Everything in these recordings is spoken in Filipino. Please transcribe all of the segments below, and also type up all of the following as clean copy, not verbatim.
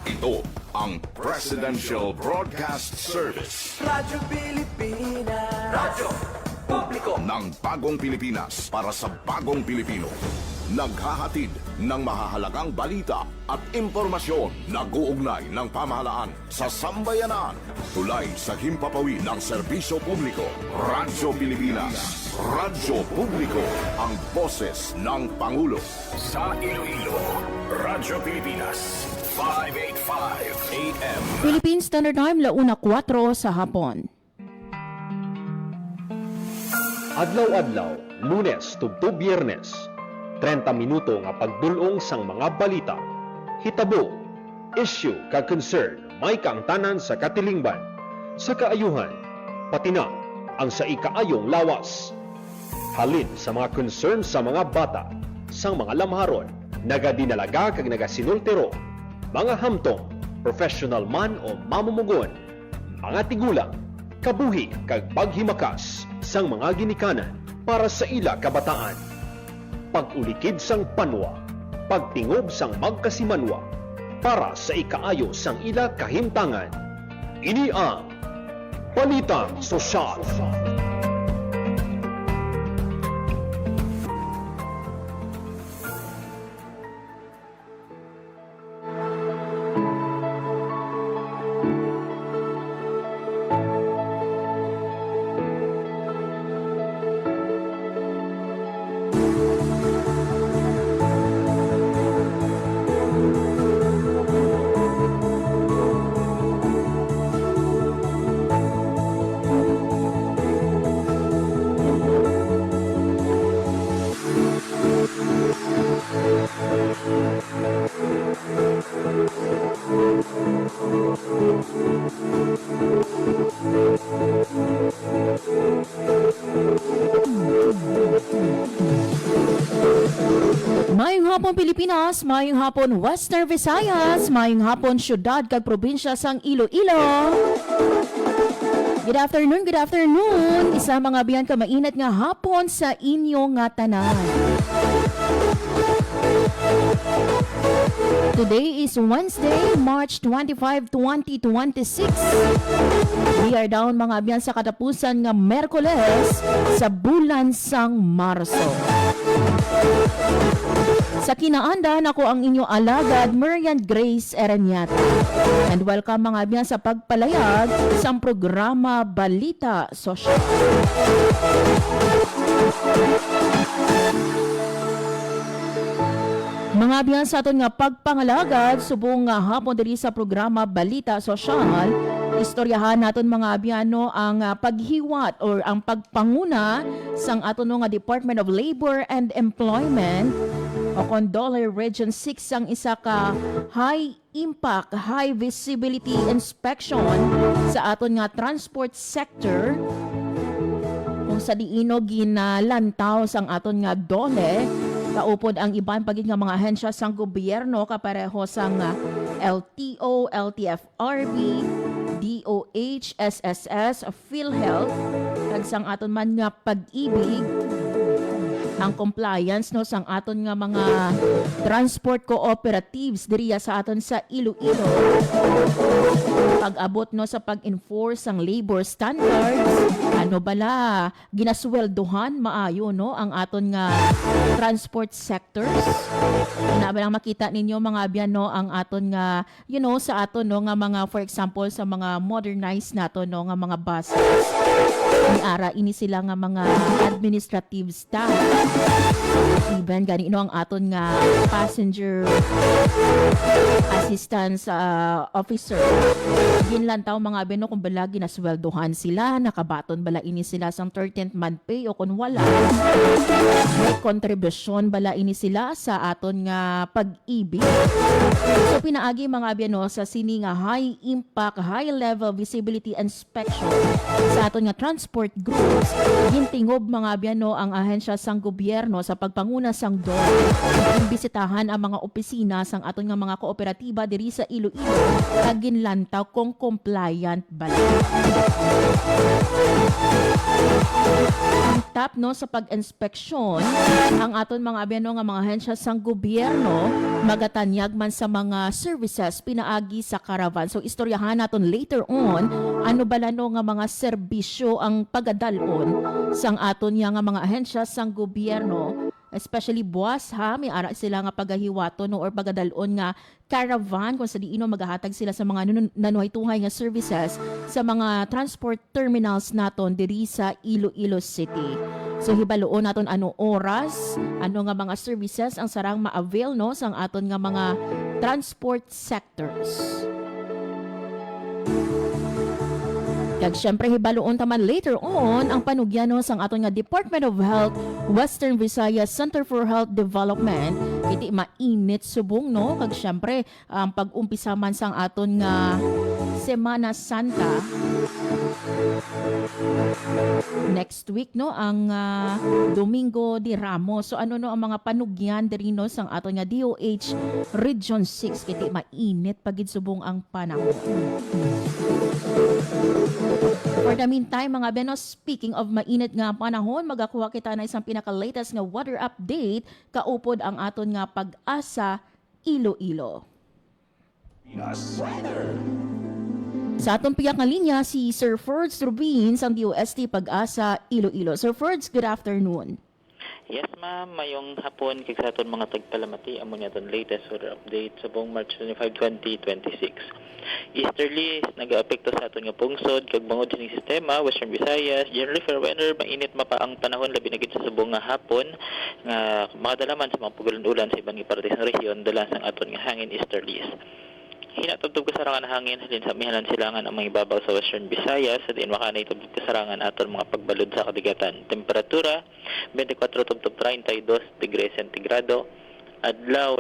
Ito ang Presidential Broadcast Service. Radyo Pilipinas. Radyo Publiko Ng bagong Pilipinas para sa bagong Pilipino. Naghahatid ng mahahalagang balita at impormasyon na guugnay ng pamahalaan sa sambayanan. Tulay sa himpapawid ng serbisyo publiko. Radyo Pilipinas. Radyo Publiko. Ang boses ng Pangulo. Sa Iloilo, Radyo Pilipinas. 585 AM. Philippine Standard Time, 1:04 sa hapon. Adlaw-adlaw, Lunes tubto Biyernes, 30 minuto nga pagdulong sang mga balita. Hitabo, issue kag concern may kaangtanan sa katilingban, sa kaayuhan, pati na ang sa ikaayong lawas. Halin sa mga concern sa mga bata, sang mga lamharon, nagadinalaga kag nagasinultero, mga hamtong, professional man o mamumugon, mga tigulang, kabuhi kag paghimakas sang mga ginikanan para sa ila kabataan. Pag-ulikid sang panwa, pagtingob sang magkasimanwa para sa ikaayo sang ila kahimtangan. Ini ang Balitang Sosyal. Mayong hapon Pilipinas, mayong hapon Western Visayas, mayong hapon syudad kag probinsya sang Iloilo. Good afternoon. Isa mga biyan ka mainit nga hapon sa inyo nga tanan. Today is Wednesday, March 25, 2026. We are down mga biyan sa katapusan nga Merkules sa bulan sang Marso. Sa kinaandan ako ang inyo alagad, Marian Grace Ereniata. And welcome mga biyan sa pagpalayag sa programa Balita Sosyal. Mga biyan sa aton nga pagpangalagad, subong nga hapon diri sa programa Balita Sosyal, istoryahan naton mga biyano ang paghiwat or ang pagpanguna sang aton nga Department of Labor and Employment o Condole Region 6 ang isa ka high impact, high visibility inspection sa aton nga transport sector kung sa diino ginalantaw sang aton nga DOLE. Kaupod ang iban pagig nga mga ahensya sang gobyerno kapareho sang LTO, LTFRB, DOH, SSS, PhilHealth, kag sang aton man nga pag-ibig, ang compliance no sang aton nga mga transport cooperatives diriya sa aton sa Iloilo. Pag-abot no sa pag-enforce ang labor standards, ano bala ginasweldohan maayo no ang aton nga transport sectors. Na ba lang makita ninyo mga biyan no ang aton nga sa aton no nga mga, for example, sa mga modernized nato no nga mga buses. Niara ini sila nga mga administrative staff. Even ganito ang aton nga passenger assistance officer. Ginlantaw mga beno kung bala ginasweldohan sila, nakabaton bala ini sila sang 13th month pay o kung wala, may kontribusyon bala ini sila sa aton nga pag-ibig. So pinaagi mga beno sa sini nga high impact, high level visibility inspection sa aton nga transport groups. Gintingob mga beno ang ahensya sang gobyerno sa pagpanguna sang DOLE. Imbisitahan ang mga opisina sang aton nga mga kooperatiba ba diri sa Iloilo kag ginlantaw kung compliant bala. Ang top no sa pag-inspeksyon ang aton mga abiyano nga mga ahensya sang gobyerno magatanyag man sa mga services pinaagi sa caravan. So istoryahan naton later on ano bala no nga mga serbisyo ang pagadalon sang aton nga mga ahensya sang gobyerno, especially buwas ha, may ara sila nga pagahiwato no or pagadalon nga caravan kung sa diino magahatag sila sa mga nanuhay-tuhay nga services sa mga transport terminals naton diri sa Iloilo City. So hibaloon naton ano oras, ano nga mga services ang sarang ma-avail no sang aton nga mga transport sectors. Kag syempre hibaloon taman later on ang panugyano sang aton nga Department of Health Western Visayas Center for Health Development kiti mainit subong no kag syempre ang pag-umpisa man sang aton nga Semana Santa next week no ang Domingo de Ramos. So ano no ang mga panugyan diri no sang aton nga DOH Region 6 kiti mainit pagid subong ang panahon. For the meantime, mga beno, speaking of mainit nga panahon, magakuha kita na isang pinaka-latest nga weather update kaupod ang aton nga Pag-asa Iloilo. Sa atong piyak nga linya, si Sir Ferds Rubin sang DOST Pag-asa Iloilo. Sir Ferds, good afternoon. Yes, ma'am. Mayong hapon kay sa aton mga tagpalamati amo ni aton latest weather update sa buong March 25, 2026. Easterly nag-aapekto sa aton nga pungsod kag bangod sining sistema Western Visayas. Generally fair weather, mainit mapaang panahon labi na gid sa subong nga hapon nga makadalaman sa mga pugulan-ulan sa ibang parte sa rehiyon dala sang aton nga hangin easterlies. Hinatubtob kasarangan na hangin halin sa mihalan silangan ang mga ibabaw sa Western Visayas sa diin makanay tubtob kasarangan aton mga pagbalod sa kadigatan. Temperatura 24 tubtob 32 degrees sentigrado. Adlaw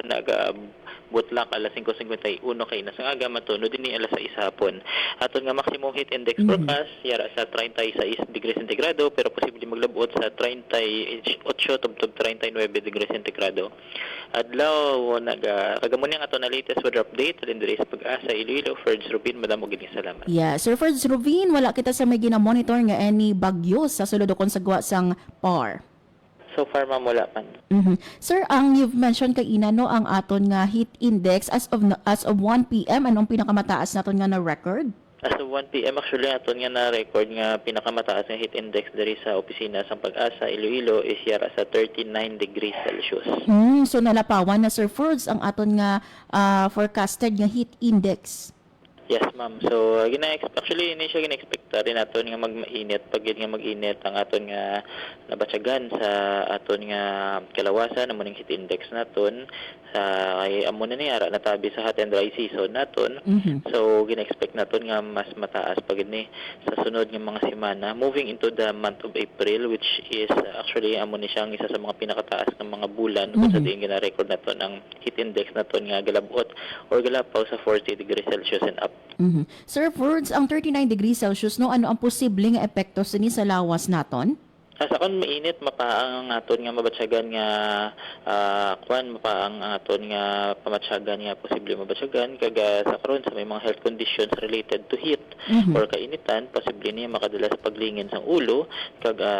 butlak alas 5:51 kay nasang aga matuno dinhi alas 6 hapon. Aton nga maximum heat index forecast yara sa 36 degrees sentigrado pero posible maglabuot sa 38 tubtob 39 degrees sentigrado. Adlaw kagamon nga aton na latest weather update diri sa Pag-asa Iloilo. Ferds Rubin, madamo gid salamat. Yeah, Sir Ferds Rubin, wala kita sa may gina-monitor nga any bagyo sa sulod o konsagwa sang PAR. So far ma'am wala pa. Sir, ang you've mentioned kay ina no ang aton nga heat index as of 1 PM anong pinakamataas naton nga na record? As of 1 PM actually aton nga na record nga pinakamataas nga heat index diri sa opisina sa Pag-asa Iloilo is yara sa 39 degrees Celsius. So nalapawan na Sir Ferds ang aton nga forecasted nga heat index. Yes, ma'am. So, actually, hindi siya gina-expecta rin aton nga mag-mainit. Pag yun nga mag-init, ang aton nga nabatsagan sa aton nga kalawasan, ang muning heat index naton, ay amo na niyara natabi sa hot and dry season naton. So, gina-expect naton nga mas mataas pag ni sa sunod nga mga semana. Moving into the month of April, which is actually amo ni siyang isa sa mga pinakataas ng mga bulan kung sa diin gina-record naton ang heat index naton nga galabot or galapaw sa 40 degrees Celsius and up. Sir Ferds, ang 39 degrees Celsius, no, ano ang posibleng epekto sa lawas naton? Sa kon mainit mapaang aton nga mabatsagan nga mapaang aton nga pamatsagan nga posible mabatsagan kaga sa karon sa may mga health conditions related to heat or kainitan posible niya makadala sa paglingin sang ulo kaga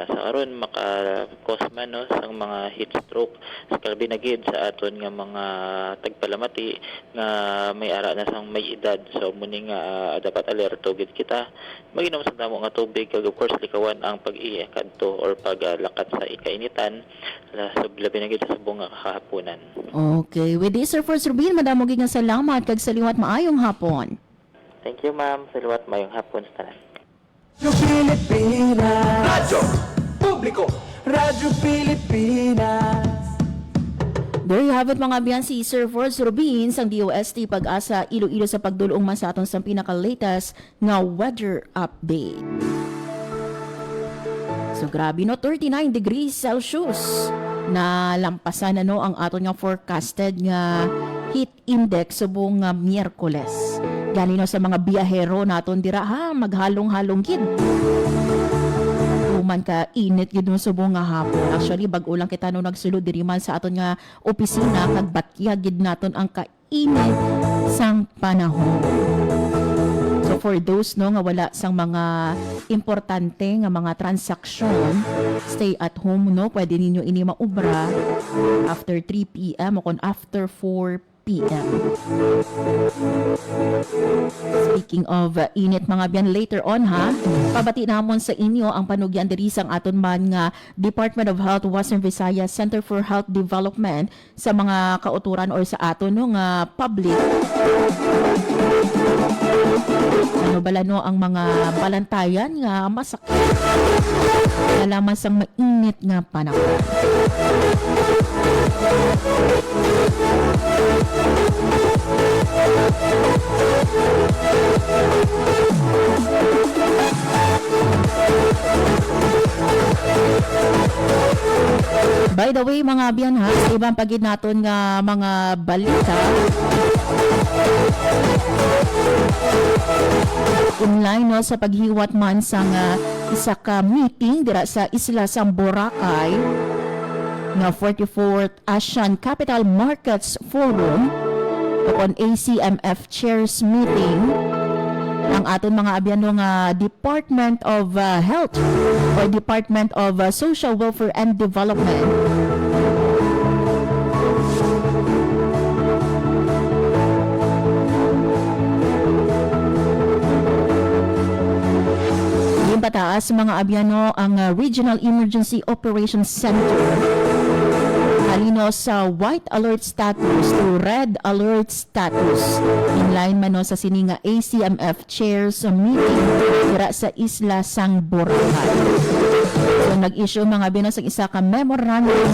sa karon maka-cause man no sang mga heat stroke sa binagid sa aton nga mga tagpalamati nga may ara na sang may edad. So muni nga dapat alerto gid kita maginom sa damo nga tubig kag of course likawan ang pag-iikad to or paglakat sa ikainitan sa labi na gid sa subong nga kahaponan. Okay, with this Sir Ferds Rubin, madamo gid nga salamat kag saliwat maayong hapon. Thank you ma'am. Salamat mayong hapon sa tanan. Radyo Pilipinas. Radyo Publiko. Radyo Pilipinas. There you have it mga biyan, si Sir Ferds Rubin sang DOST Pag-asa Iloilo sa pagdulong man sa aton sa pinaka-latest nga weather update. So grabe no, 39 degrees Celsius na lampasan na no ang aton nga forecasted nga heat index subong nga Miyerkules. Gani no sa mga biyahero naton dira ha, maghalong-halong gid. Man ka init gid no subong nga hapon. Actually bag-o lang kita no nagsulod diri man sa aton nga opisina kag batya gid naton ang kainit panahon. So for those no nga wala sang mga importante nga mga transaksyon, stay at home no, pwede ninyo ini maubra after 3 p.m. o kon after 4 p.m. Speaking of init mga biyan, later on ha, pabati namon sa inyo ang panugyan diri sang aton man nga Department of Health Western Visayas Center for Health Development sa mga kauturan or sa aton no nga public. Ano bala no ang mga balantayan nga masakit nalaman sang mainit nga panahon. By the way mga biyan ha, sa ibang pagid naton nga mga balita, inline no sa paghiwat man sa isa ka meeting dira sa isla sang Boracay nga 44th Asian Capital Markets Forum upon ACMF Chairs Meeting, ang aton mga abyano nga Department of Health or Department of Social Welfare and Development yung pataas mga abyano ang Regional Emergency Operations Center halino sa white alert status to red alert status. Inline man no sa sininga ACMF chairs meeting dira sa isla sang Boracay. So nag-issue mga binos ang isa ka memorandum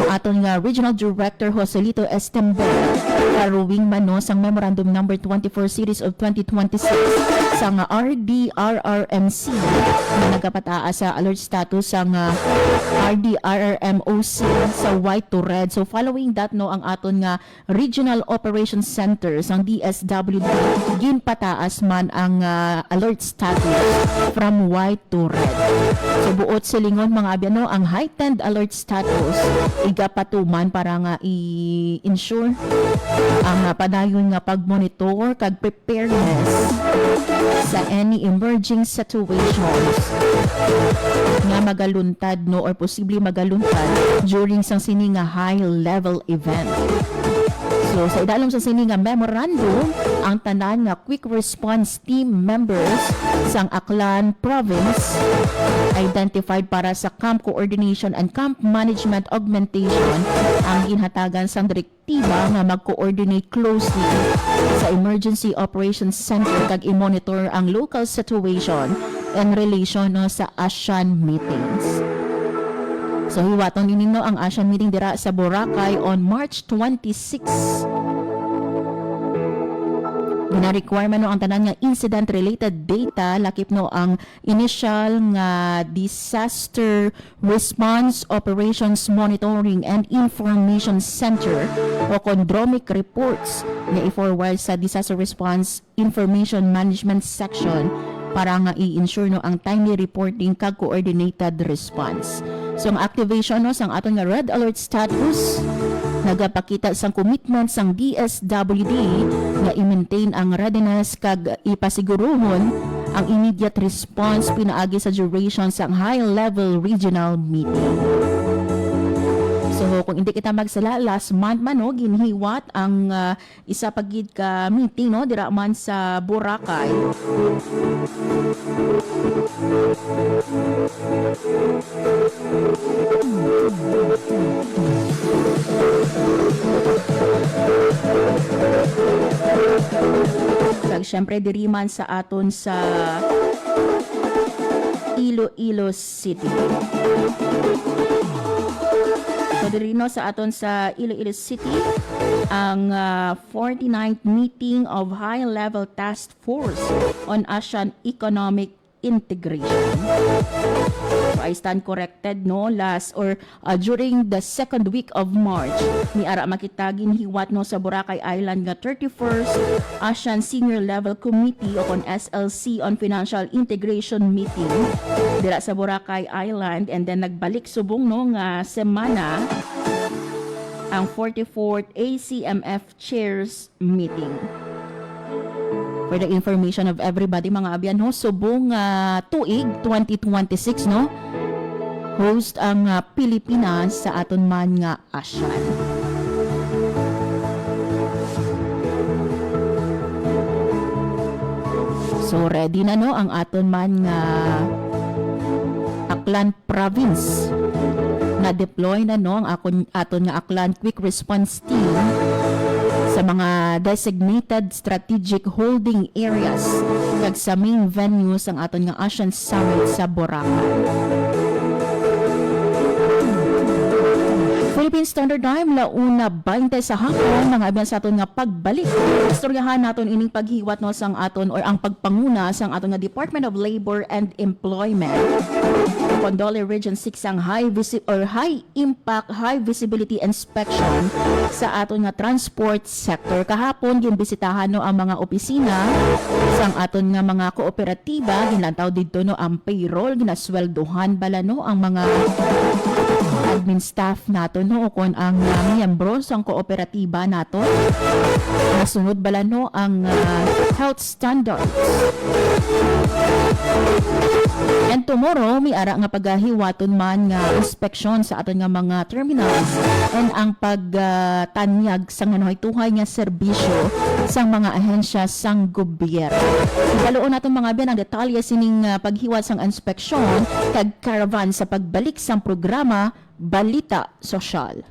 ang aton nga Regional Director Joselito Estember karuwing man no sang memorandum number 24 series of 2026 sa nga RDRRMC na nagapataas sa alert status sa RDRRMOC sa white to red. So following that no ang aton nga Regional Operations Center sang DSWD ginpataas man ang alert status from white to red. So buot silingon mga abyan no ang heightened alert status igapatuman para nga i-ensure ang padayon nga pagmonitor kag preparedness sa any emerging situations nga magaluntad no or posible magaluntad during sang sini nga high level event. So sa idalom sa sini nga memorandum ang tanan nga quick response team members sang Aklan province identified para sa camp coordination and camp management augmentation ang ginhatagan sang direktiba nga mag-coordinate closely sa Emergency Operations Center kag i-monitor ang local situation in relation no, sa ASEAN meetings. So hiwaton din ninyo ang ASEAN meeting dira sa Boracay on March 26. Gina-requirement no ang tanan nga incident-related data lakip no ang initial nga Disaster Response Operations Monitoring and Information Center o CONDROMIC reports nga i-forward sa Disaster Response Information Management Section para nga i-ensure no ang timely reporting kag coordinated response. So ang activation no sang aton nga red alert status nagapakita sang commitment sang DSWD nga i-maintain ang readiness kag ipasiguruhon ang immediate response pinaagi sa duration sang high level regional meeting. So kung hindi kita magsala last month man no ginhiwat ang isa pagid ka meeting no dira man sa Boracay. Kag syempre diri man sa aton sa Iloilo City. So diri no sa aton sa Iloilo City ang 49th meeting of high-level task force on ASEAN economic integration. So I stand corrected no last or during the second week of March ni ara makitagin hiwat no sa Boracay Island nga 31st ASEAN Senior Level Committee o kon SLC on Financial Integration meeting dira sa Boracay Island, and then nagbalik subong no nga semana ang 44th ACMF Chairs Meeting. For the information of everybody, mga abyan, ho, subong tuig 2026, no? Host ang Pilipinas sa aton man nga ASEAN. So ready na, no, ang aton man nga Aklan Province. Na-deploy na, no, ang aton nga Aklan Quick Response Team sa mga designated strategic holding areas kag sa main venues ang aton nga ASEAN Summit sa Boracay. Philippine Standard Time, 1:20 sa hapon, mga abyan sa aton nga pagbalik. Istoryahan naton ining paghiwat, no, sang aton or ang pagpanguna sang aton nga Department of Labor and Employment. Condole Region 6 ang high impact, high visibility inspection sa aton nga transport sector. Kahapon ginbisitahan, no, ang mga opisina sang aton nga mga kooperatiba, ginlantaw didto, no, ang payroll, ginasweldohan bala, no, ang mga admin staff nato, no, kung ang miyembro sang kooperatiba nato nasunod bala, no, ang health standards. And tomorrow may ara nga pagahiwaton man nga inspeksyon sa aton nga mga terminals and ang pagtanyag sang tuhay nga serbisyo sang mga ahensya sang gobyerno. Ibaloon naton mga biyan ang detalye sining paghiwat sang inspeksyon kag caravan sa pagbalik sang programa Balita Sosyal.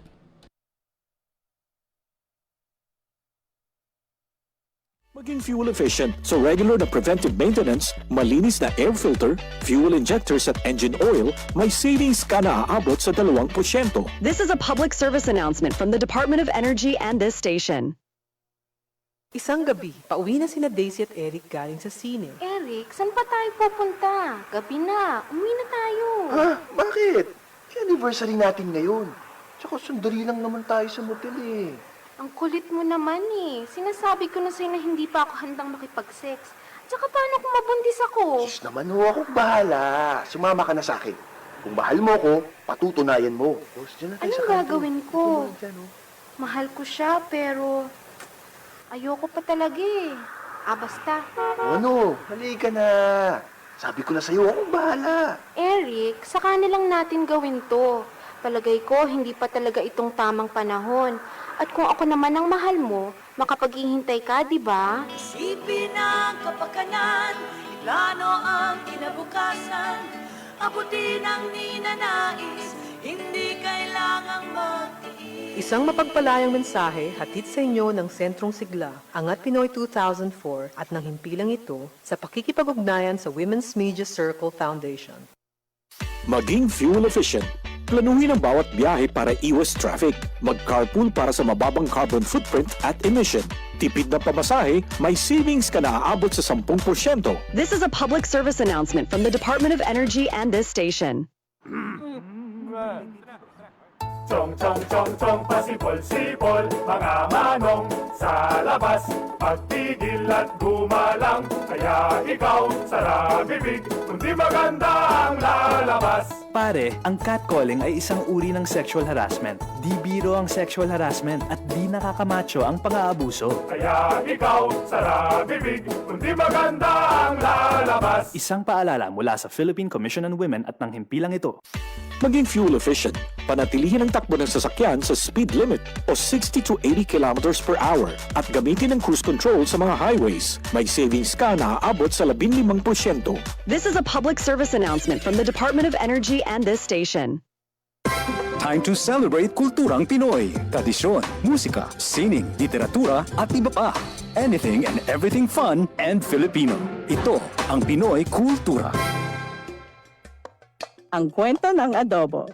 Maging fuel efficient, so regular na preventive maintenance, malinis na air filter, fuel injectors at engine oil, may savings ka na aabot sa 2%. This is a public service announcement from the Department of Energy and this station. Isang gabi, pauwi na sina Daisy at Eric galing sa sine. Eric, saan pa tayo pupunta? Gabi na, umuwi na tayo. Ha? Bakit? Anniversary natin ngayon. Tsaka sandali lang naman tayo sa motel eh. Ang kulit mo naman eh. Sinasabi ko na sa'yo na hindi pa ako handang makipag-sex. Tsaka paano kung mabundis ako? Diyos naman ho, ako bahala. Sumama ka na sa akin. Kung mahal mo ako, patutunayan mo. Anong gagawin ko? Mahal ko siya, pero ayoko pa talaga eh. Basta. Ano? Halika na. Sabi ko na sa'yo, ako bahala. Eric, saka na lang natin gawin to. Palagay ko, hindi pa talaga itong tamang panahon. At kung ako naman ang mahal mo, makapaghihintay ka, di ba? Isipin ang kapakanan, iplano ang kinabukasan, abutin ang ninanais, hindi kailangang magtiis. Isang mapagpalayang mensahe hatid sa inyo ng Sentrong Sigla, Angat Pinoy 2004 at ng himpilang ito sa pakikipag-ugnayan sa Women's Media Circle Foundation. Maging fuel efficient. Planuhin ang bawat biyahe para iwas traffic. Mag-carpool para sa mababang carbon footprint at emission. Tipid na pamasahe, may savings ka na aabot sa 10%. This is a public service announcement from the Department of Energy and this station. Chong, pasipol-sipol, mga manong sa labas. Pagtigil at gumalang, kaya ikaw sara bibig, kundi maganda ang lalabas. Pare, ang catcalling ay isang uri ng sexual harassment. Di biro ang sexual harassment at di nakakamacho ang pang-aabuso. Kaya ikaw sara bibig, kundi maganda ang lalabas. Isang paalala mula sa Philippine Commission on Women at ng himpilang ito. Maging fuel efficient. Panatilihin ang takbo ng sasakyan sa speed limit o 60 to 80 kilometers per hour at gamitin ang cruise control sa mga highways. May savings ka na aabot sa 15%. This is a public service announcement from the Department of Energy and this station. Time to celebrate kulturang Pinoy. Tradisyon, musika, sining, literatura at iba pa. Anything and everything fun and Filipino. Ito ang Pinoy Kultura. Ang kwento ng adobo.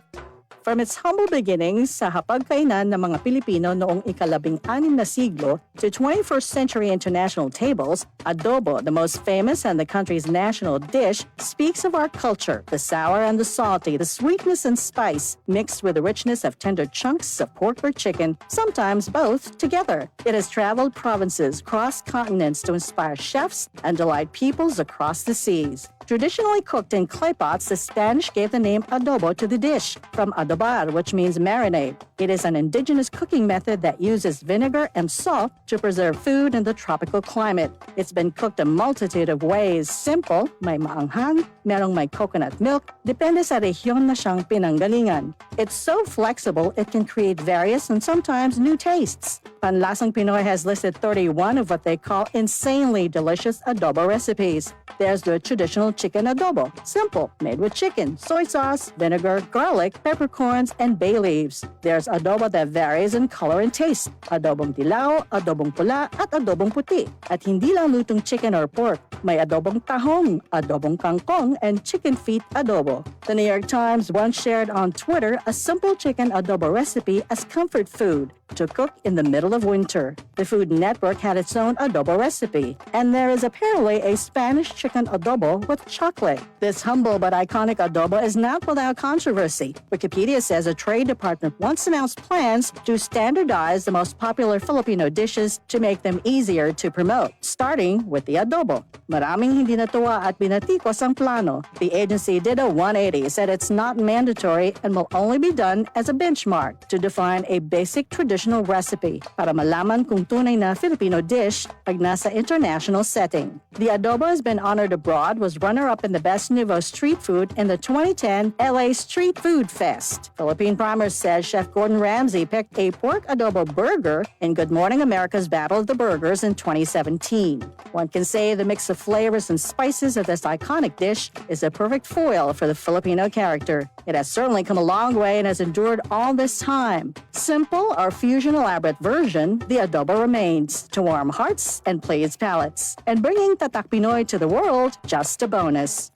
From its humble beginnings sa hapagkainan ng mga Pilipino noong ika-16 na siglo to 21st century international tables, adobo, the most famous and the country's national dish, speaks of our culture, the sour and the salty, the sweetness and spice, mixed with the richness of tender chunks of pork or chicken, sometimes both together. It has traveled provinces, crossed continents to inspire chefs and delight peoples across the seas. Traditionally cooked in clay pots, the Spanish gave the name adobo to the dish, from adobar, which means marinade. It is an indigenous cooking method that uses vinegar and salt to preserve food in the tropical climate. It's been cooked a multitude of ways. Simple, may maanghang, merong may coconut milk, depende sa rehiyon na siyang pinanggalingan. It's so flexible, it can create various and sometimes new tastes. Panlasang Pinoy has listed 31 of what they call insanely delicious adobo recipes. There's the traditional chicken adobo. Simple, made with chicken, soy sauce, vinegar, garlic, peppercorns, and bay leaves. There's adobo that varies in color and taste. Adobong dilaw, adobong pula, at adobong puti. At hindi lang lutong chicken or pork. May adobong tahong, adobong kangkong, and chicken feet adobo. The New York Times once shared on Twitter a simple chicken adobo recipe as comfort food to cook in the middle of winter. The Food Network had its own adobo recipe, and there is apparently a Spanish chicken adobo with chocolate. This humble but iconic adobo is not without controversy. Wikipedia says a trade department once announced plans to standardize the most popular Filipino dishes to make them easier to promote, starting with the adobo. Maraming hindi natuwa at binatikos ang plano. The agency did a 180, said it's not mandatory and will only be done as a benchmark to define a basic traditional recipe para malaman kung tunay na Filipino dish pag nasa international setting. The adobo has been honored abroad, was runner-up in the Best Nouveau Street Food in the 2010 LA Street Food Fest. Philippine Primer says Chef Gordon Ramsay picked a pork adobo burger in Good Morning America's Battle of the Burgers in 2017. One can say the mix of flavors and spices of this iconic dish is a perfect foil for the Filipino character. It has certainly come a long way and has endured all this time. Simple or fusion elaborate version, the adobo remains to warm hearts and please palates. And bringing Tatak Pinoy to the world, just a bonus.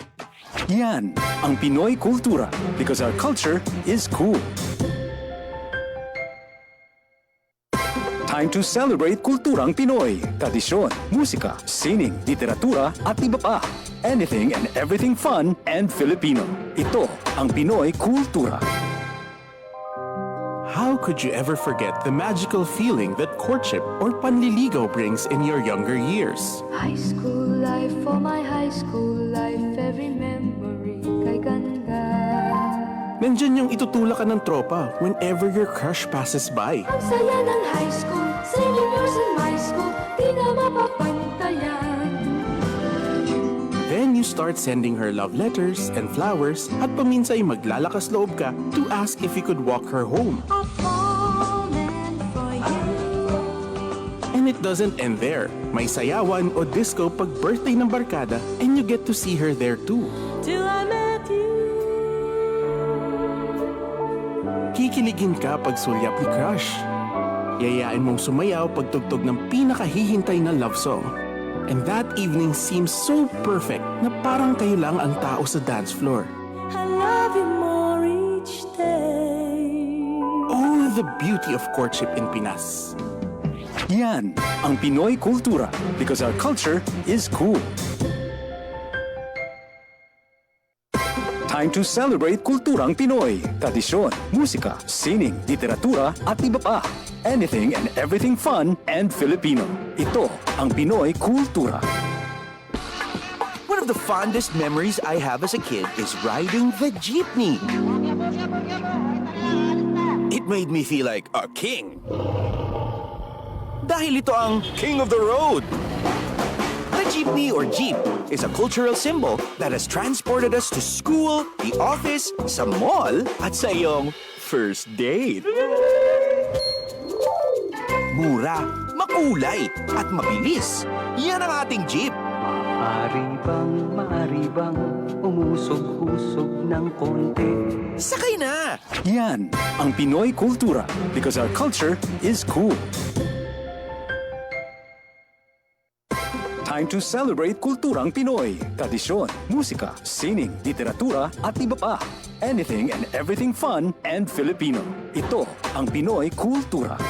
Yan ang Pinoy kultura because our culture is cool. Time to celebrate kulturang Pinoy. Tradisyon, musika, sining, literatura at iba pa. Anything and everything fun and Filipino. Ito ang Pinoy kultura. How could you ever forget the magical feeling that courtship or panliligaw brings in your younger years? High school life, for my high school life, every memory kay ganda. Nandyan yung itutulak ka ng tropa whenever your crush passes by. Ang saya ng high school, singing years in my school, di na mapapantayan. Then you start sending her love letters and flowers at paminsay maglalakas loob ka to ask if you could walk her home. And it doesn't end there. May sayawan o disco pag birthday ng barkada and you get to see her there too. Till I met you. Kikiligin ka pag sulyap ni crush. Yayain mong sumayaw pag tugtog ng pinakahihintay na love song. And that evening seems so perfect na parang kayo lang ang tao sa dance floor. I love you more each day. Oh, the beauty of courtship in Pinas. Yan ang Pinoy kultura because our culture is cool. Time to celebrate kulturang Pinoy. Tradisyon, musika, sining, literatura at iba pa. Anything and everything fun and Filipino. Ito ang Pinoy kultura. One of the fondest memories I have as a kid is riding the jeepney. It made me feel like a king. Dahil ito ang King of the Road. The jeepney or jeep is a cultural symbol that has transported us to school, the office, sa mall, at sa iyong first date. Mura, makulay, at mabilis. Yan ang ating jeep. Maaari bang umusog-usog ng konti? Sakay na! Yan ang Pinoy kultura because our culture is cool. Time to celebrate kulturang Pinoy. Tradisyon, musika, sining, literatura at iba pa. Anything and everything fun and Filipino. Ito ang Pinoy kultura.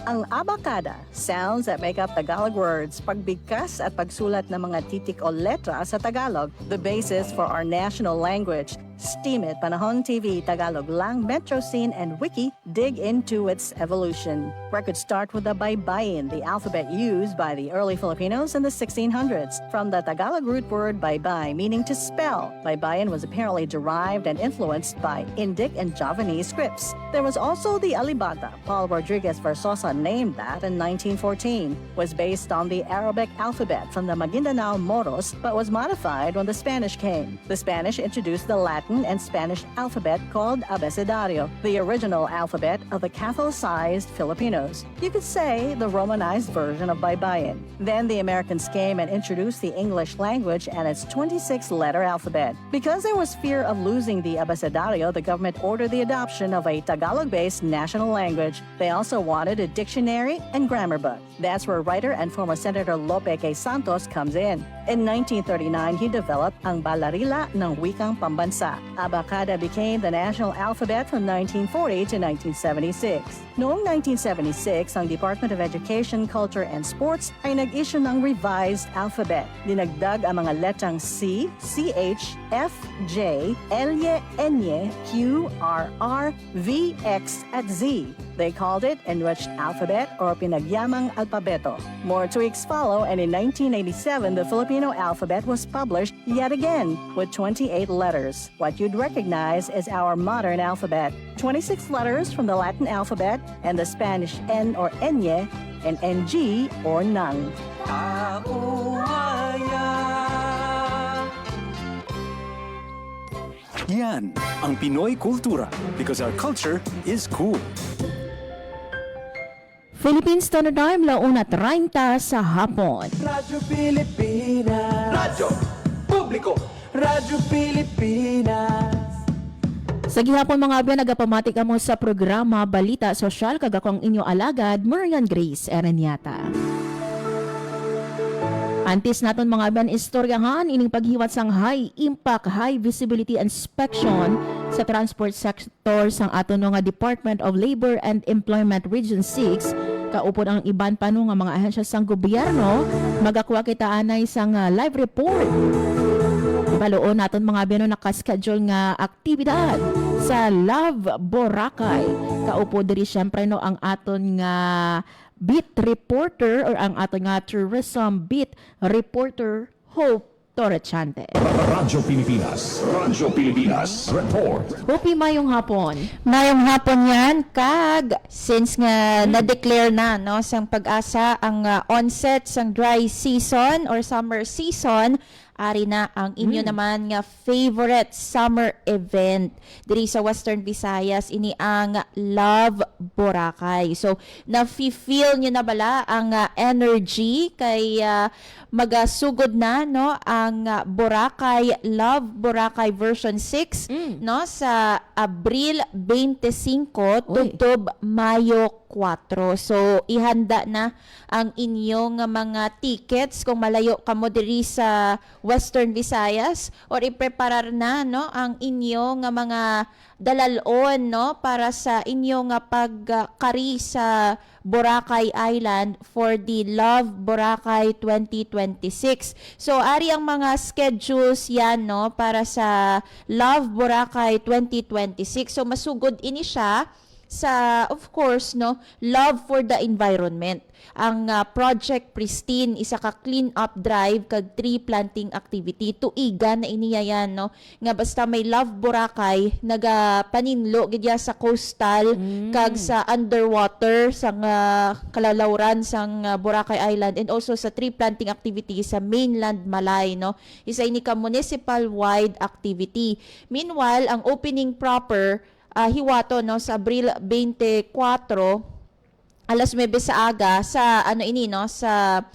Ang abacada, sounds that make up Tagalog words, pagbigkas at pagsulat ng mga titik o letra sa Tagalog, the basis for our national language. Steam It, Panahon TV, Tagalog Lang, Metro Scene, and Wiki dig into its evolution. Records start with the baybayin, the alphabet used by the early Filipinos in the 1600s. From the Tagalog root word baybay, meaning to spell, baybayin was apparently derived and influenced by Indic and Javanese scripts. There was also the alibata. Paul Rodriguez Versosa named that in 1914. Was based on the Arabic alphabet from the Maguindanao Moros, but was modified when the Spanish came. The Spanish introduced the Latin and Spanish alphabet called abecedario, the original alphabet of the Catholicized Filipinos. You could say the Romanized version of baybayin. Then the Americans came and introduced the English language and its 26-letter alphabet. Because there was fear of losing the abecedario, the government ordered the adoption of a Tagalog-based national language. They also wanted a dictionary and grammar book. That's where writer and former Senator Lope K. Santos comes in. In 1939, he developed ang Balarila ng Wikang Pambansa. Abacada became the national alphabet from 1940 to 1976. Noong 1976, ang Department of Education, Culture and Sports ay nag-issue ng revised alphabet. Dinagdag ang mga letrang C, CH, F, J, L, N, Q, R, R, V, X at Z. They called it Enriched Alphabet or Pinagyamang Alpabeto. More tweaks follow, and in 1987, the Filipino alphabet was published yet again with 28 letters. What you'd recognize is our modern alphabet. 26 letters from the Latin alphabet and the Spanish N or Enye and NG or nang. Yan ang Pinoy kultura because our culture is cool. Philippine Standard Time, 1:30 sa hapon. Radyo Pilipinas. Radyo Publiko. Radyo Pilipinas. Sa gihapon mga abyan, nagapamatik mo sa programa Balita Sosyal, kagakong inyo alagad, Marian Grace Ereniata. Antes naton mga abyan, istoryahan ining paghiwat sang high impact, high visibility inspection sa transport sector sang aton nga Department of Labor and Employment Region 6. Kaupod ang iban pa nga mga ahensya sang gobyerno, magakuha kita anay sang live report. Baloon naton mga abyan nakaschedule nga aktibidad sa Love Boracay. Kaupod diri syempre no ang aton nga beat reporter or ang ato nga tourism beat reporter Hope Torrechante. Radyo Pilipinas. Radyo Pilipinas. Report. Hope, mayong hapon. Mayong hapon yan, kag since nga na-declare na no sang Pag-asa ang onset sang dry season or summer season, ari na ang inyo naman nga favorite summer event diri sa Western Visayas, ini ang Love Boracay. So na-feel nyo na bala ang energy kay magasugod na no ang Boracay Love Boracay version 6 no sa Abril 25 tugtob Mayo 4. So ihanda na ang inyong mga tickets kung malayo ka mo diri sa Western Visayas, or ipreparar na no ang inyong mga dalalon no para sa inyong pagkari sa Boracay Island for the Love Boracay 2026. So ari ang mga schedules yan no para sa Love Boracay 2026. So masugod ini siya sa, of course, no, love for the environment. Ang Project Pristine, isa ka clean up drive kag tree planting activity. Tuiga na iniya yan, no? Nga basta may Love Boracay, nagapaninlo gidya sa coastal kag sa underwater sang kalalawran sang Boracay Island, and also sa tree planting activity sa mainland Malay, no? Isa ini ka municipal wide activity. Meanwhile, ang opening proper hiwato no sa Abril 24 alas 9 sa aga sa ano ini no sa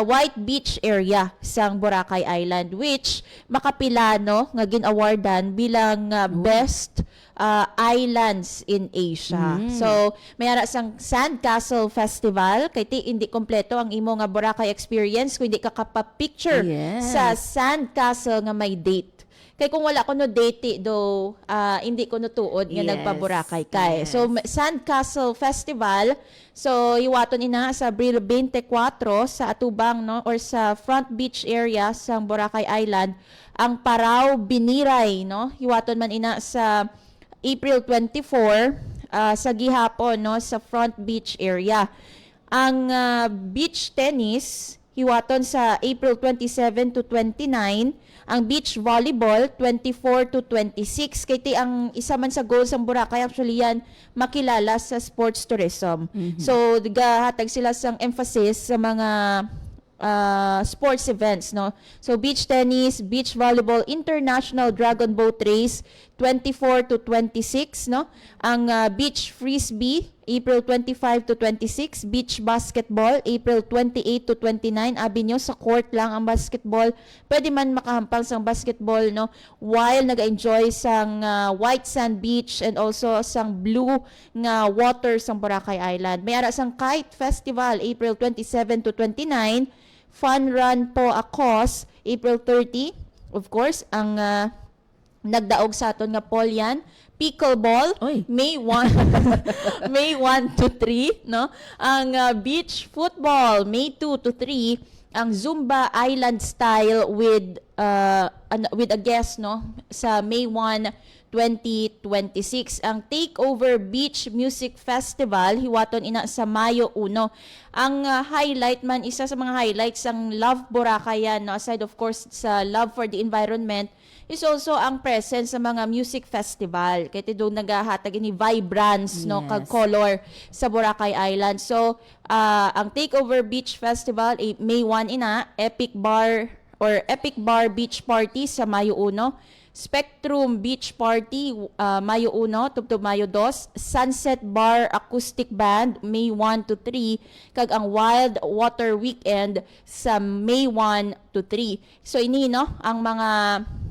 White Beach area sang Boracay Island, which makapila no nga gin-awardan bilang best islands in Asia. So mayara sang Sandcastle Festival kay hindi kompleto ang imo nga Boracay experience kung hindi ka kapapicture sa Sandcastle nga may date. Kay kung wala ko no date do, hindi ko no tuod nga Yes. nagpa-Boracay kay. Yes. So Sandcastle Festival, so iwaton ina sa Abril 24 sa Atubang no or sa Front Beach area sa Boracay Island ang Parao Biniray no. Iwaton man ina sa April 24 sa gihapon no sa Front Beach area. Ang beach tennis hiwaton sa April 27 to 29, ang beach volleyball 24 to 26. Kay ti ang isa man sa goals ng Boracay actually yan makilala sa sports tourism. So gahatag sila sang emphasis sa mga sports events no. So beach tennis, beach volleyball, international dragon boat race 24 to 26 no. Ang beach frisbee April 25 to 26, beach basketball April 28 to 29. Abi nyo sa court lang ang basketball. Pwede man makahampang sang basketball no while nag-enjoy sang white sand beach and also sang blue nga water sang Boracay Island. May ara sang kite festival April 27 to 29. Fun Run po Akos, April 30. Of course, ang nagdaog sa aton nga polyan. Pickleball, May 1, May 1 to 3. No? Ang beach football, May 2 to 3. Ang Zumba Island Style with a guest no? Sa May 1, 2026. Ang Takeover Beach Music Festival hiwaton ina sa Mayo 1. Ang highlight man, isa sa mga highlights ang Love Boracay yan, no? Aside of course sa love for the environment, is also ang presence sa mga music festival. Kaya doon nagahatag ni vibrance no kag color sa Boracay Island. So ang Takeover Beach Festival May 1 ina, Epic Bar Beach Party sa Mayo 1. Spectrum Beach Party Mayo 1 tubtob Mayo 2, Sunset Bar Acoustic Band May 1 to 3 kag ang Wild Water Weekend sa May 1 to 3. So ini no ang mga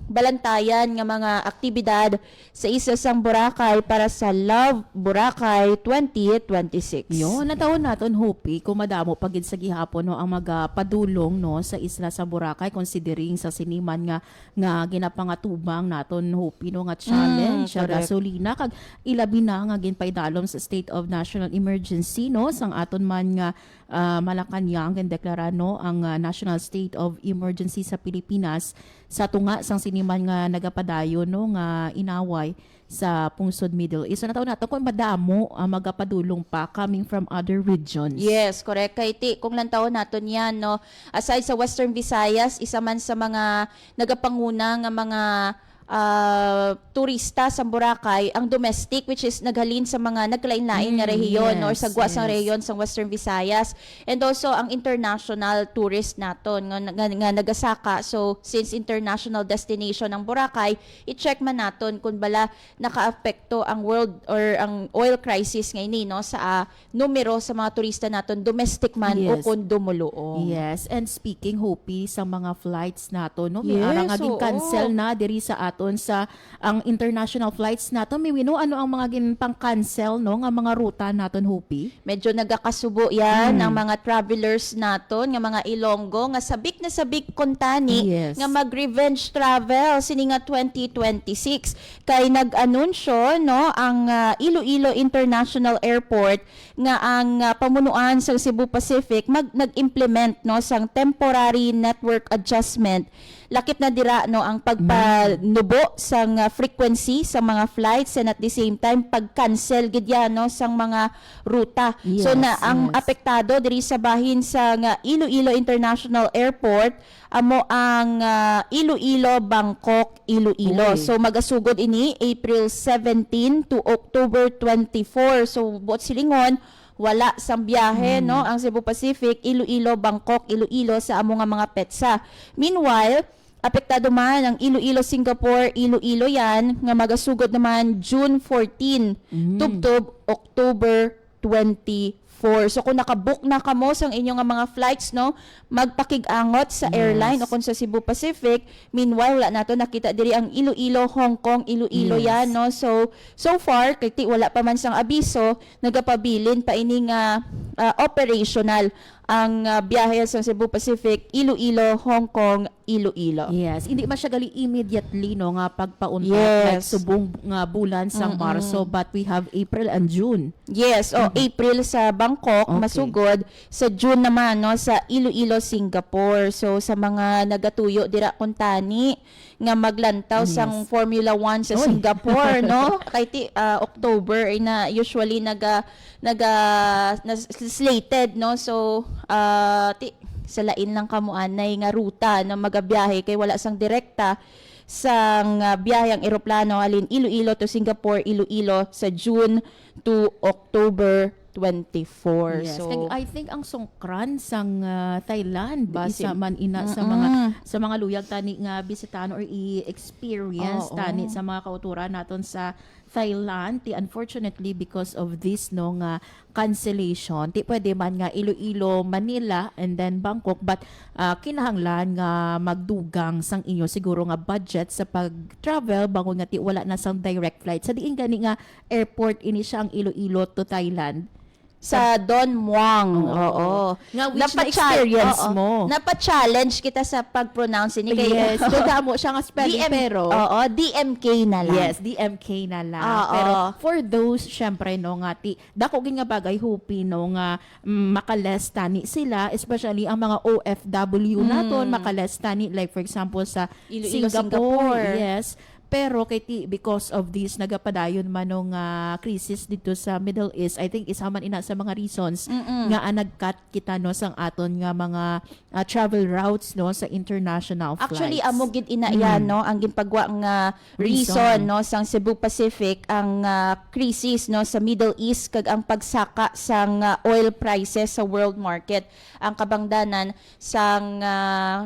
balantayan nga mga aktibidad sa isa sang Boracay para sa Love Boracay 2026. Yo, natawon naton Hopi kung madamo pagid sa gihapon no ang magapadulong no sa isla sa Boracay considering sa siniman nga ginapangatubang naton Hopi no nga challenge sa gasolina kag ilabi na nga ginpaidalom sa state of national emergency no sang aton man nga Malacanang gendeklara no ang national state of emergency sa Pilipinas sa tunga sang siniman nga nagapadayon no nga inaway sa pungsod Middle East. So natawon nato kung madamo ang magapadulong pa coming from other regions. Yes, correct. Kay ti kung lantaw naton yan no, aside sa Western Visayas, isa man sa mga nagapanguna nga mga turista sa Boracay ang domestic which is naghalin sa mga naglain-lain nga rehiyon or sa guwasang rehiyon sa Western Visayas, and also ang international tourist naton nga nagasaka. So since international destination ng Boracay, i-check man naton kung bala nakaapekto ang world or ang oil crisis ngayon no sa numero sa mga turista naton domestic man o kung dumuluong. Yes, and speaking Hopi sa mga flights nato no, may arang aging cancel na diri sa sa ang international flights nato. May wino ano ang mga ginpang-cancel no nga mga ruta naton Hopi? Medyo nagakasubo yan ang mga travelers naton nga mga Ilonggo nga sabik na sabik kontani nga mag-revenge travel sini nga 2026 kay nag-anunsyo no ang Iloilo International Airport nga ang pamunuan sa Cebu Pacific nag-implement no sang temporary network adjustment. Lakip na dira no ang pagpanubo sang frequency sa mga flights and at the same time pag-cancel gid yan no sang mga ruta. So na ang apektado diri sa bahin sa Iloilo International Airport amo ang Iloilo Bangkok Iloilo. So magasugod ini April 17 to October 24. So buot silingon wala sang biyahe no ang Cebu Pacific Iloilo Bangkok Iloilo sa amo nga mga petsa. Meanwhile, apektado man ang Iloilo Singapore Iloilo yan nga magasugod naman June 14 tubtob October 24. So kung nakabook na kamo sang inyong mga flights no, magpakig-angot sa airline o kung sa Cebu Pacific. Meanwhile wala nato nakita diri ang Iloilo Hong Kong Iloilo yan no. So far kay wala pa man sang abiso, nagapabilin pa ini nga operational ang biyahe sa Cebu Pacific, Iloilo, Hong Kong, Iloilo. Yes, hindi man siya gali immediately no nga pagpaunta like Yes. subong nga bulan sang Marso, but we have April and June. Yes, April sa Bangkok, Okay. masugod. Sa June naman, no, sa Iloilo, Singapore. So, sa mga nagatuyo, dira kuntani, nga maglantaw Yes. sang Formula 1 sa Oy. Singapore, no? Kay October, ay na usually slated, no? So, sa lain lang kamuanay nga ruta na magabiyahe kay wala sang direkta sang biyahe ang eroplano alin Iloilo to Singapore, Iloilo sa June to October 24. Yes. So, Kaya I think ang songkran sang Thailand Basim. isa man ina sa mga luyag tani nga bisitahan or i-experience Oo. tani sa mga kauturan naton sa Thailand. Unfortunately, because of this no nga cancellation, pwede man nga Iloilo, Manila, and then Bangkok, but kinahanglan nga magdugang sang inyo siguro nga budget sa pag-travel bangon nga wala na sang direct flight. Sa diin gani nga airport ini siya ang Iloilo to Thailand. sa Don Muang. Oo. Nga which na-experience mo. Napa-challenge kita sa pag-pronounce ni kay Yes, doon mo siya nga spelling pero Oo, DMK na lang. yes, DMK na lang. Oo. Pero for those, syempre, no, nga, dako gin nga bagay, hupi, no, nga, makalestani sila, especially ang mga OFW naton, makalestani, like, for example, sa Iloilo, Singapore. Singapore. Yes. Pero because of this nagapadayon manong crisis dito sa Middle East, I think isa man ina sa mga reasons nga nagcut kita no sang aton nga mga travel routes no sa international flights. Actually, amo gid ina yan, no, ang ginpagwa nga reason no sang Cebu Pacific ang crisis no sa Middle East kag ang pagsaka sang oil prices sa world market, ang kabangdanan sang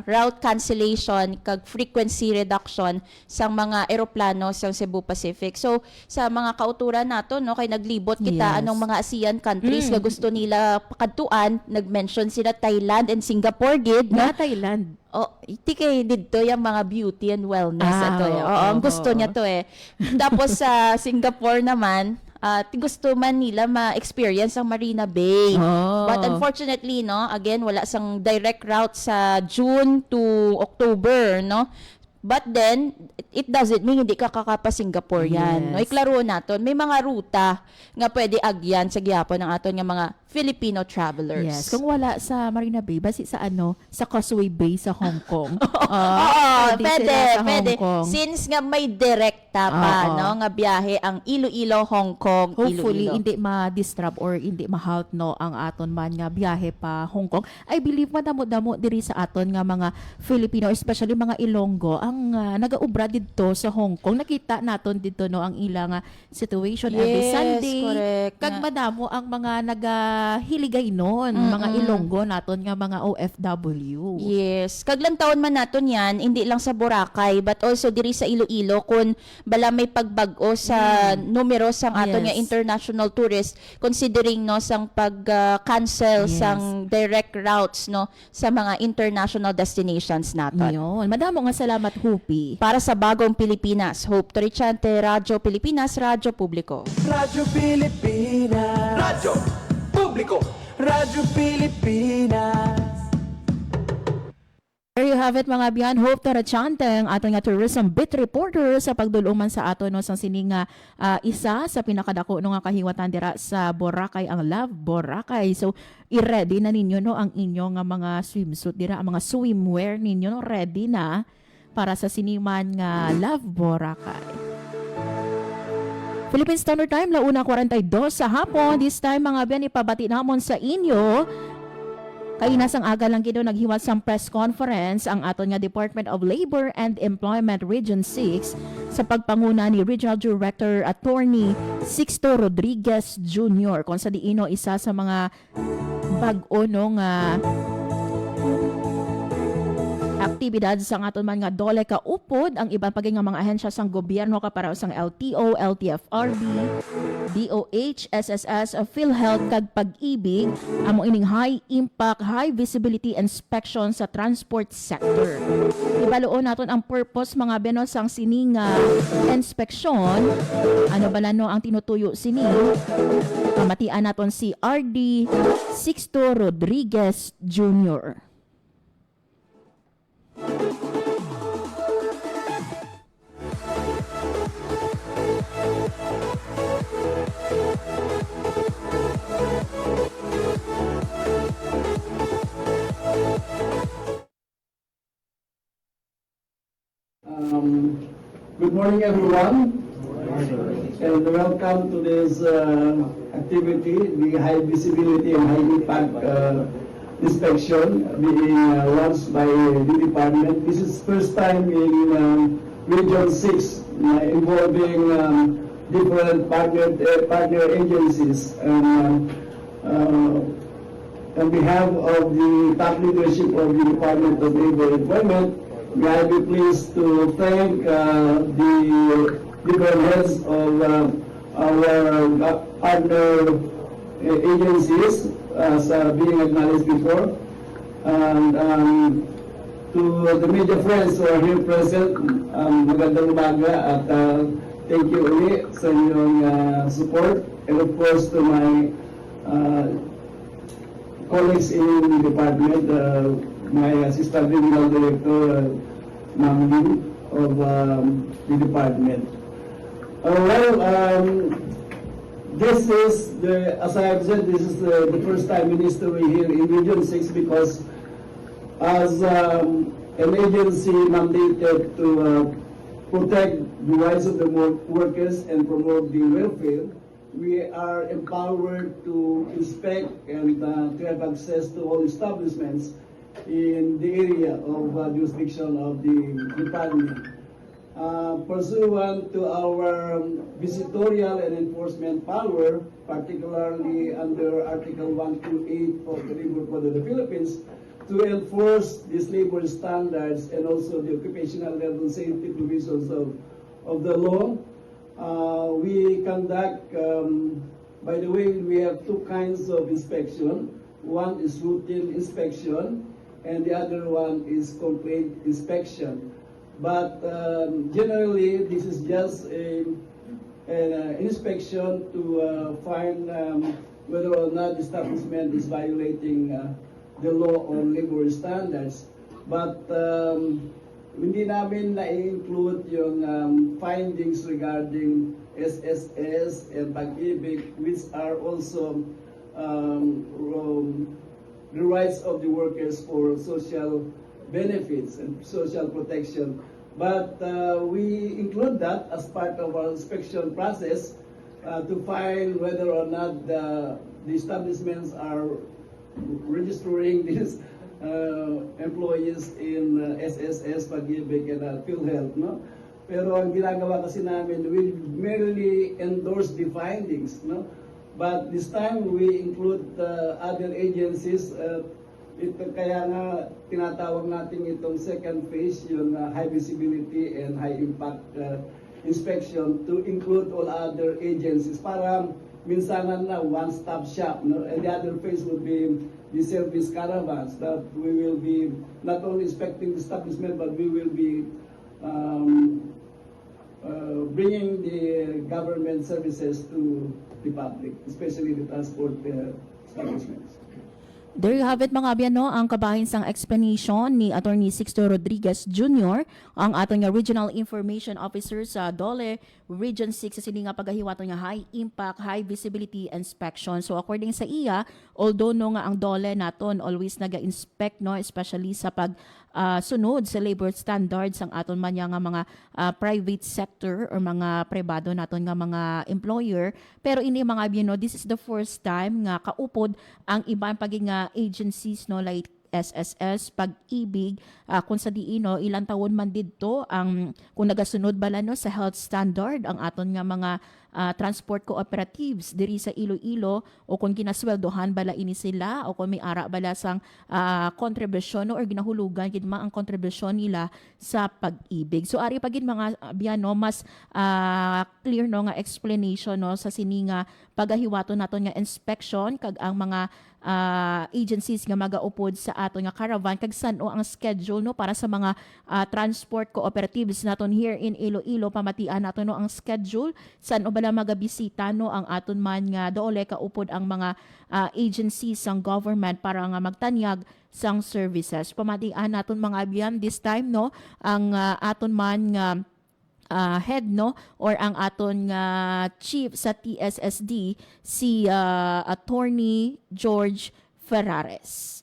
route cancellation kag frequency reduction sang mga eroplano sa Cebu Pacific. So sa mga kauturan nato no kay naglibot kita Yes. anong mga ASEAN countries nga gusto nila pakadtuan, nag-mention sila Thailand and Singapore gid no? Na Thailand. Oh, iti kay dito yung mga beauty and wellness ato. oo, Oo, ang gusto oo. niya to eh. Tapos sa Singapore naman, gusto man nila ma-experience ang Marina Bay. Oh. But unfortunately, no, again, wala sang direct route sa June to October, no? But then, it doesn't mean hindi ka kakapa Singapore yan. No? Yes. Iklaro naton, may mga ruta nga pwede agyan sa gihapon ng aton nga mga Filipino travelers. Yes, kung wala sa Marina Bay, basi sa sa Causeway Bay sa Hong Kong. Oo, pwede pwede, sila sa pwede. Hong Kong. Since nga may direkta pa, Oo. no, nga biyahe ang Iloilo, Hong Kong, Hopefully, Iloilo. hindi ma-disrupt or hindi ma-halt no ang aton man nga biyahe pa Hong Kong. I believe madamo-damo diri sa aton nga mga Filipino, especially mga Ilonggo, ang nagaubra dito sa Hong Kong. Nakita naton dito no ang ilang situation every Yes, Sunday. correct. Kag madamo ang mga nagahiligay noon, mga Ilonggo naton nga mga OFW. Yes. Kaglang taon man naton yan, hindi lang sa Boracay, but also diri sa Iloilo, kung bala may pagbago sa numero sang aton Yes. nga international tourist, considering no sang pag-cancel Yes. sang direct routes no sa mga international destinations naton. Yun. Madamo nga salamat, Hupi. Para sa bagong Pilipinas, Hope Torichante, Radyo Pilipinas, Radyo Publiko. Radyo Pilipinas. Radyo Publiko. Radyo Pilipinas. There you have it mga biyan. Hope Tarachante, ang ating nga tourism bit reporter sa pagdulong man sa ato no sang sininga isa sa pinakadako no nga kahiwatan dira sa Boracay, ang Love Boracay. So i-ready na ninyo no ang inyo nga mga swimsuit dira, ang mga swimwear ninyo no ready na para sa siniman nga Love Boracay. Philippine Standard Time, 1:42 sa hapon. This time mga biyan ipabati namon sa inyo. Kay nasang aga lang gito naghiwat sa press conference ang aton nga Department of Labor and Employment Region 6 sa pagpanguna ni Regional Director Attorney Sixto Rodriguez Jr. kung sa diino isa sa mga bag-o no nga aktibidad sa aton man nga dole kaupod ang ibang paging nga mga ahensya sang gobyerno kaparaw sang LTO, LTFRB, DOH, SSS, PhilHealth kag Pag-ibig amo ining high impact, high visibility inspection sa transport sector. Ibaloon naton ang purpose mga benos sang sining inspeksyon. Ano ba lano ang tinutuyo sini? Pamatian naton si RD Sixto Rodriguez Jr. Good morning, everyone, and welcome to this activity, the high visibility and high impact inspection being launched by the department. This is first time in Region 6 involving different partner agencies. And on behalf of the top leadership of the Department of Labor and Employment, may I be pleased to thank the different heads of our partner agencies as being acknowledged before. And to the media friends who are here present, magandang umaga at thank you ulit sa inyong support. And of course to my colleagues in the department, my Assistant Regional Director, Ma'am Lee, of the department. This is, as I have said, this is the first time in history here in Region 6 because as an agency mandated to protect the rights of the workers and promote the welfare, we are empowered to inspect and to have access to all establishments in the area of jurisdiction of the department. Pursuant to our visitorial and enforcement power, particularly under Article 128 of the Labor Code of the Philippines, to enforce these labor standards and also the occupational health and safety provisions of the law, we conduct, by the way, we have two kinds of inspection. One is routine inspection, and the other one is complaint inspection. But generally, this is just an inspection to find whether or not the establishment is violating the law on labor standards. But hindi namin na-include yung findings regarding SSS and Pag-ibig, which are also the rights of the workers for social benefits and social protection. But we include that as part of our inspection process to find whether or not the establishments are registering these employees in SSS, Pag-ibig, and PhilHealth, no? Pero ang ginagawa kasi namin, we merely endorse the findings, no? But this time we include other agencies. Kaya nga tinatawag natin itong second phase, yung high visibility and high impact inspection, to include all other agencies para minsanan na one-stop shop, no? And the other phase will be the service caravans, that we will be not only inspecting the establishment, but we will be bringing the government services to the public, especially the transport establishments. There you have it mga abyan, no? Ang kabahin sang explanation ni Attorney Sixto Rodriguez Jr., ang atong nga Regional Information Officer sa DOLE Region 6 sa sininga paghahiwato nga high impact, high visibility inspection. So according sa iya, although no nga ang DOLE naton always naga-inspect, no, especially sa pag sunod sa labor standards ang aton man nga mga private sector or mga pribado naton nga mga employer, pero ini mga abyan, no, this is the first time nga kaupod ang ibang paging agencies, no, like SSS, Pag-ibig, kung sa diino ilang taon man didto ang kung nagasunod bala, no, sa health standard ang aton nga mga transport cooperatives diri sa Iloilo o kung ginasweldohan bala ini sila o kung may ara bala sang kontribusyon or ginahulugan gid ang kontribusyon nila sa pag-ibig. So ari pagid mga biyano mas clear no nga explanation no sa sininga pagahiwaton naton nga inspection kag ang mga agencies nga magaupod sa ato nga caravan kag san-o ang schedule no para sa mga transport cooperatives naton here in Iloilo. Pamatian naton no ang schedule san-o bala magabisita no ang aton man nga doole kaupod ang mga agencies sang government para nga magtanyag sang services. Pamatian naton mga abyan this time no ang aton man nga head no or ang aton chief sa TSSD si Attorney George Ferrares.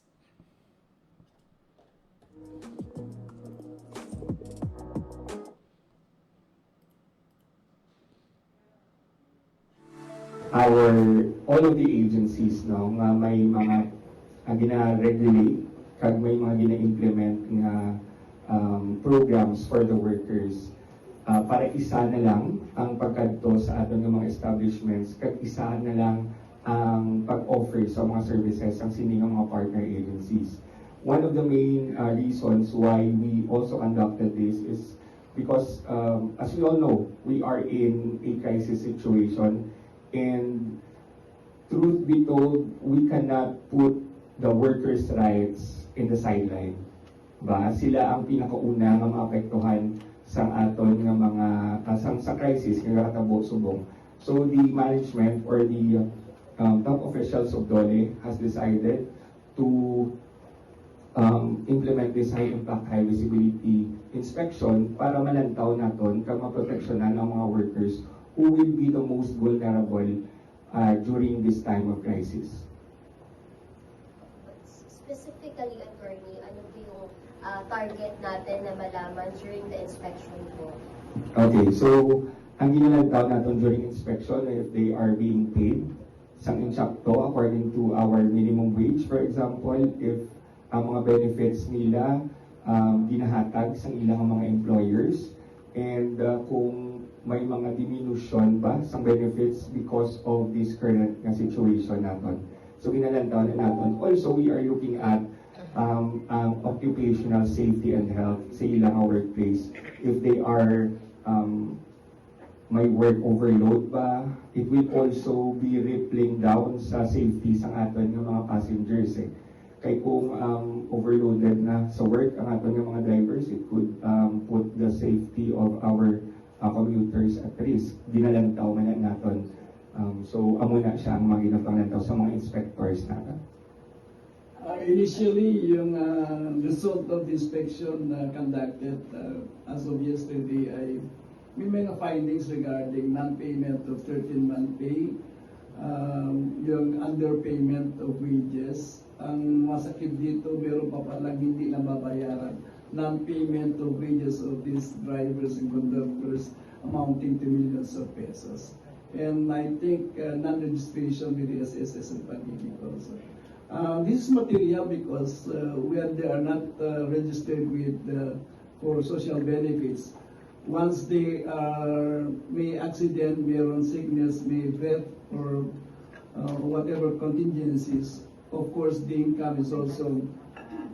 All of the agencies no nga may mga gina-regulate kag may mga gina-implement nga programs for the workers para isa na lang ang pagkadto sa aton nga mga establishments kag isa na lang ang pag-offer sa mga services ang sining mga partner agencies. One of the main reasons why we also conducted this is because as we all know, we are in a crisis situation. And truth be told, we cannot put the workers' rights in the sideline. Ba? Sila ang pinakauna nga maapektuhan sa aton nga mga sa crisis nga katabo subong. So the management or the top officials of DOLE has decided to implement this high impact, high visibility inspection para malantaw naton kag maproteksyonan ang mga workers who will be the most vulnerable during this time of crisis. Specifically, attorney, ano po yung target natin na malaman during the inspection po? Okay, so ang ginalantaw natin during inspection, if they are being paid sang insakto according to our minimum wage, for example, if ang mga benefits nila ginahatag sa ilang mga employers, and kung may mga diminution ba sa benefits because of this current situation natin. So ginalantaw na natin. Also, we are looking at occupational safety and health sa ilang workplace. If they are may work overload ba, it will also be rippling down sa safety sa aton ng mga passengers. Kaya kung overloaded na sa work ang aton ng mga drivers, it could put the safety of our commuters at risk. Ginalantaw man natin. So amo na siya ang mga ginapanglantaw sa mga inspectors natin. Initially, yung result of the inspection conducted as of yesterday, may mga findings regarding non-payment of 13-month pay, yung underpayment of wages. Ang masakit dito, meron pa palang hindi na babayaran. Non-payment of wages of these drivers and conductors amounting to millions of pesos. And I think non-registration with the SSS and pandemic also. This is material because when they are not registered with for social benefits, once they are may accident, mayroon sickness, may death, or whatever contingencies, of course the income is also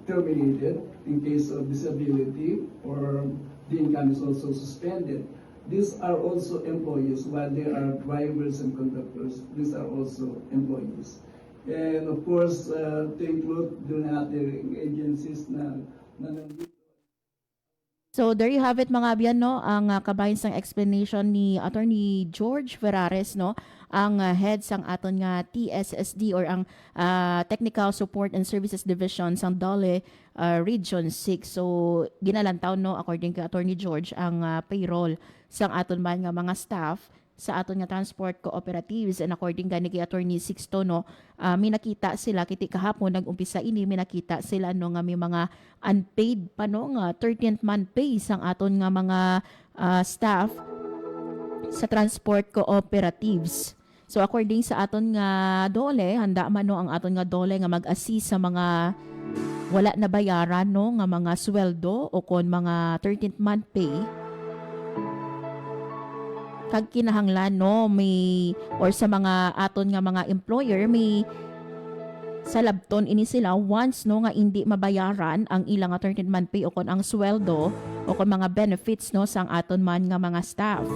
terminated in case of disability, or the income is also suspended. These are also employees, while they are drivers and conductors, these are also employees. And of course, to include the other agencies na nandito. So there you have it mga abyan no, ang kabahin sang explanation ni Attorney George Ferrares no, ang head sang aton nga TSSD or ang Technical Support and Services Division sang DOLE Region 6. So ginalantaw no according kay Attorney George ang payroll sang aton man nga mga staff sa aton nga transport cooperatives, and according gani kay Attorney Sixto no, may nakita sila kiti kahapon nag-umpisa ini, may nakita sila no nga may mga unpaid pa no nga 13th month pay sang aton nga mga staff sa transport cooperatives. So according sa aton nga DOLE, handa man no ang aton nga DOLE nga mag-assist sa mga wala na bayaran no nga mga sweldo o kon mga 13th month pay. kag kinahanglan no may or sa mga aton nga mga employer may sa labton ini sila once no nga hindi mabayaran ang ilang 13th pay o kon ang sweldo o kon mga benefits no sang aton man nga mga staff.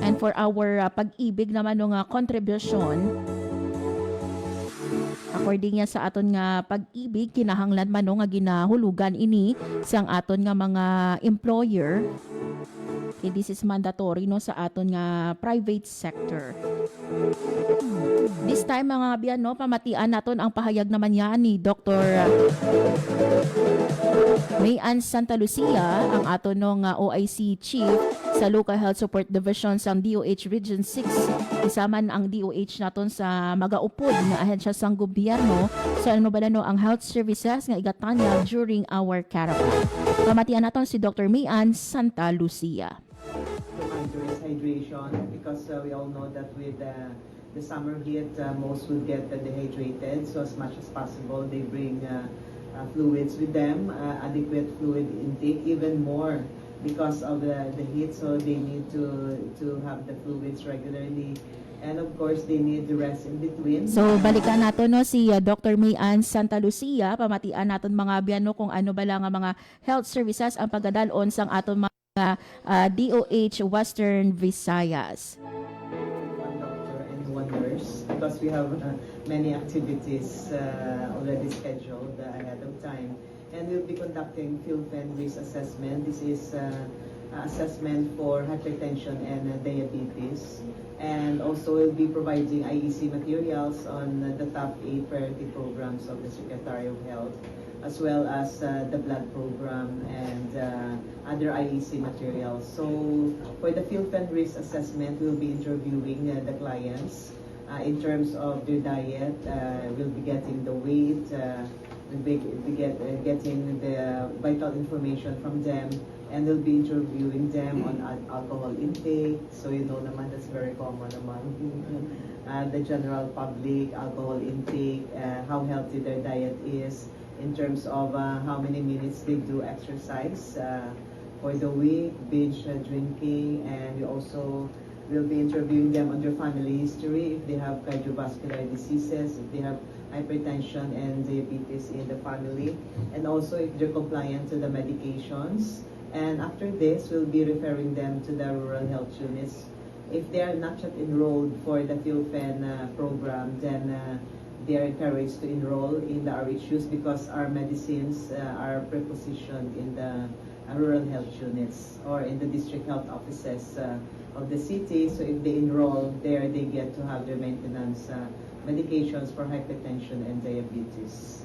And for our pag-ibig naman no nga contribution, according nga sa aton nga pag-ibig, kinahanglan man no nga ginahulugan ini sang aton nga mga employer. Okay, this is mandatory no sa aton nga private sector. This time mga biyan no, pamatian naton ang pahayag naman yan ni Dr. Mayan Santa Lucia, ang aton no nga OIC Chief sa Local Health Support Division sa DOH Region 6. Isaman ang DOH naton sa magaupod nga ahensya sang gobyerno sa ano ba no ang health services nga igatanya during our caravan. Pamatian naton si Dr. Mayan Santa Lucia. Hydration, because we all know that with the summer heat, most will get dehydrated. So as much as possible, they bring fluids with them, adequate fluid intake, even more because of the heat. So they need to have the fluids regularly. And of course, they need the rest in between. So, balikan nato no si Dr. Mayan Santa Lucia, pamatian naton mga biyano kung ano ba lang ang mga health services ang pagdadalon sang aton mga DOH Western Visayas. One doctor and one nurse, because we have many activities already scheduled ahead of time. And we'll be conducting FILFEN risk assessment. This is assessment for hypertension and diabetes. And also we'll be providing IEC materials on the top 8 priority programs of the Secretary of Health, as well as the blood program and other IEC materials. So for the FILFEN risk assessment, we'll be interviewing the clients in terms of their diet. We'll be getting the weight, we'll be getting the vital information from them, and we'll be interviewing them on alcohol intake. So you know naman, that's very common among the general public, alcohol intake, how healthy their diet is, in terms of how many minutes they do exercise for the week, binge drinking, and we also will be interviewing them on their family history, if they have cardiovascular diseases, if they have hypertension and diabetes in the family, and also if they're compliant to the medications. And after this, we'll be referring them to the rural health units. If they are not yet enrolled for the FILFEN program, then they are encouraged to enroll in the RHUs, because our medicines are prepositioned in the rural health units or in the district health offices of the city. So if they enroll there, they get to have their maintenance medications for hypertension and diabetes.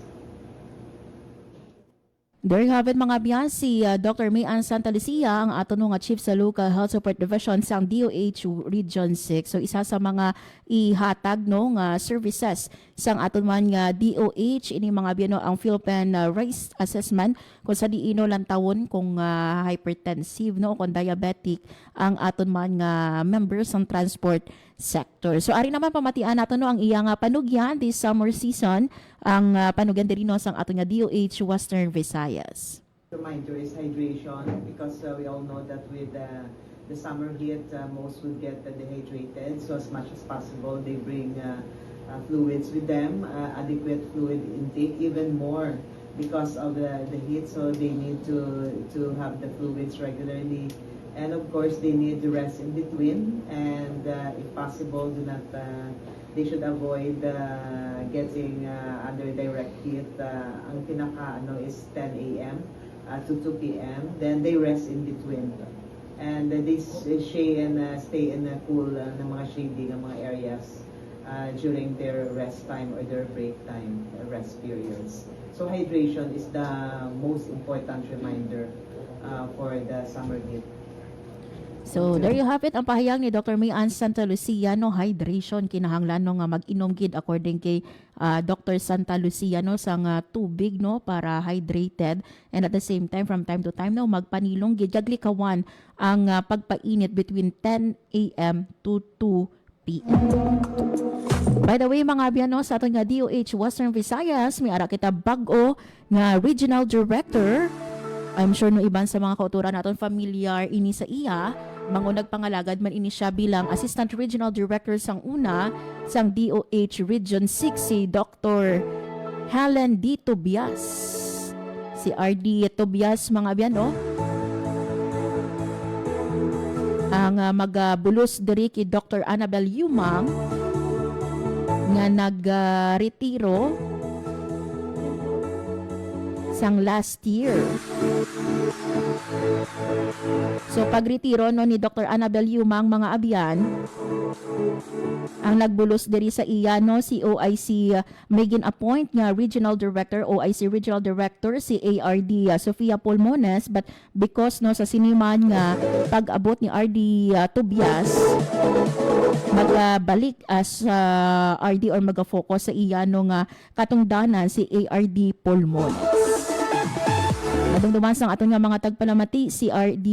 There you have it mga biyan, si Dr. Mayan Santa Lucia, ang aton nga Chief sa Local Health Support Division sa DOH Region 6. So isa sa mga ihatag no nga services sang aton man nga DOH ini mga biyan no, ang FILFEN risk assessment kung sa diino lang tawon kung hypertensive no kung diabetic ang aton man nga members ng transport sector. So ari naman pamatian nato no ang iyang panugyan this summer season, ang panugyan diri no sang aton nga DOH Western Visayas. Reminder is hydration, because we all know that with the summer heat, most will get dehydrated. So as much as possible, they bring fluids with them, adequate fluid intake, even more because of the heat. So they need to have the fluids regularly. And of course, they need the rest in between. And if possible, they should avoid getting under direct heat. Ang pinaka is 10 a.m. To 2 p.m. Then they rest in between. And they stay in the cool na mga shady na mga areas during their rest time or their break time, rest periods. So hydration is the most important reminder for the summer heat. So there you have it, ang pahayag ni Dr. Mayan Santa Lucia no, hydration kinahanglan no nga mag-inom gid according kay Dr. Santa Lucia no sang tubig no para hydrated, and at the same time from time to time no magpanilong gid kaglikawan ang pagpainit between 10 a.m. to 2 p.m. By the way mga biyan no, sa aton nga DOH Western Visayas may ara kita bag-o nga Regional Director I'm sure no iban sa mga kauturan naton familiar ini sa iya, mangunag pangalagad man ini siya bilang Assistant Regional Director sang una sang DOH Region 6 si Dr. Helen D. Tobias. Si RD Tobias mga abyan, no? Ang magabulos diri kay Dr. Annabel Yumang nga nag-retiro sang last year. So pagretiro no ni Dr. Annabel Yumang mga abyan, ang nagbulos diri sa iya no si OIC may gin-appoint nga Regional Director, OIC Regional Director si ARD Sofia Pulmones, but because no sa siniman nga pag-abot ni RD Tobias magbalik as RD or maga-focus sa iya no nga katungdanan si ARD Pulmones. Nadungduman sang aton nga mga tagpalamati si RD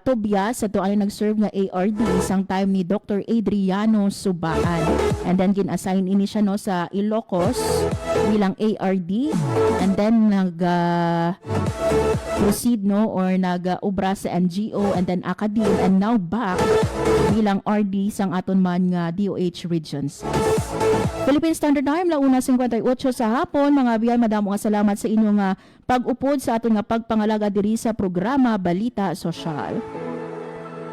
Tobias sa tuan nag-serve nga ARD isang time ni Dr. Adriano Subaan. And then gin-assign ini siya no sa Ilocos bilang ARD, and then proceed no or nag-ubra sa NGO and then Academe, and now back bilang RD sang aton man nga DOH Regions. Philippine Standard Time, 1:58 sa hapon. Mga abiyay, madamo nga salamat sa inyong pag-upod sa aton nga pagpangalaga diri sa programa Balita Sosyal.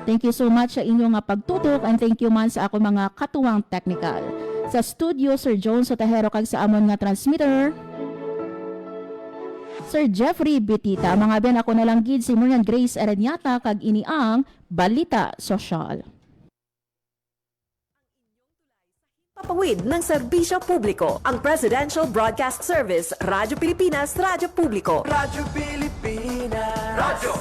Thank you so much sa inyong pagtutok, and thank you man sa ako mga katuwang technical. Sa studio, Sir Jones Otahero kag sa amon nga transmitter, Sir Jeffrey Bitita. Mga abiyay, ako na lang gid si Marian Grace Aranyata kag ini ang Balita Sosyal. Papawid ng serbisyo publiko, ang Presidential Broadcast Service, Radyo Pilipinas, Radyo Publiko. Radyo Pilipinas. Radyo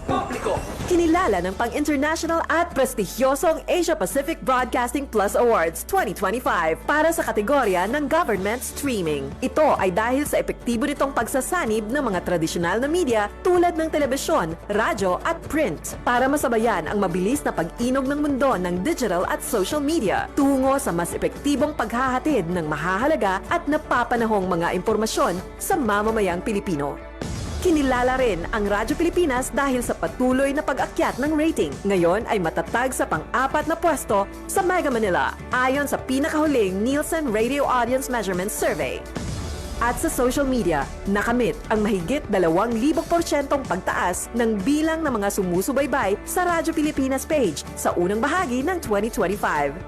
Publiko. Kinilala ng pang-international at prestigyosong Asia Pacific Broadcasting Plus Awards 2025 para sa kategorya ng Government Streaming. Ito ay dahil sa epektibo nitong pagsasanib ng mga tradisyonal na media tulad ng telebisyon, radyo at print para masabayan ang mabilis na pag-inog ng mundo ng digital at social media tungo sa mas epektibong paghahatid ng mahahalaga at napapanahong mga impormasyon sa mamamayang Pilipino. Kinilala rin ang Radyo Pilipinas dahil sa patuloy na pag-akyat ng rating. Ngayon ay matatag sa pang-4 na pwesto sa Mega Manila ayon sa pinakahuling Nielsen Radio Audience Measurement Survey. At sa social media, nakamit ang mahigit 2,000% pagtaas ng bilang ng mga sumusubaybay sa Radyo Pilipinas page sa unang bahagi ng 2025.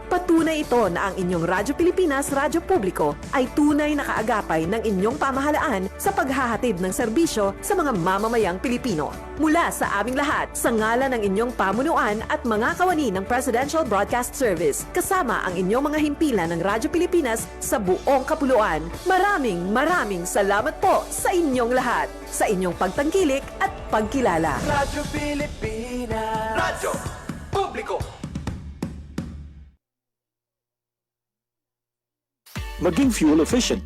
Patunay ito na ang inyong Radyo Pilipinas Radyo Publiko ay tunay na kaagapay ng inyong pamahalaan sa paghahatid ng serbisyo sa mga mamamayang Pilipino. Mula sa aming lahat, sa ngalan ng inyong pamunuan at mga kawani ng Presidential Broadcast Service, kasama ang inyong mga himpilan ng Radyo Pilipinas sa buong kapuluan, maraming salamat po sa inyong lahat, sa inyong pagtangkilik at pagkilala. Radyo Pilipinas. Radyo Publiko. Maging fuel efficient.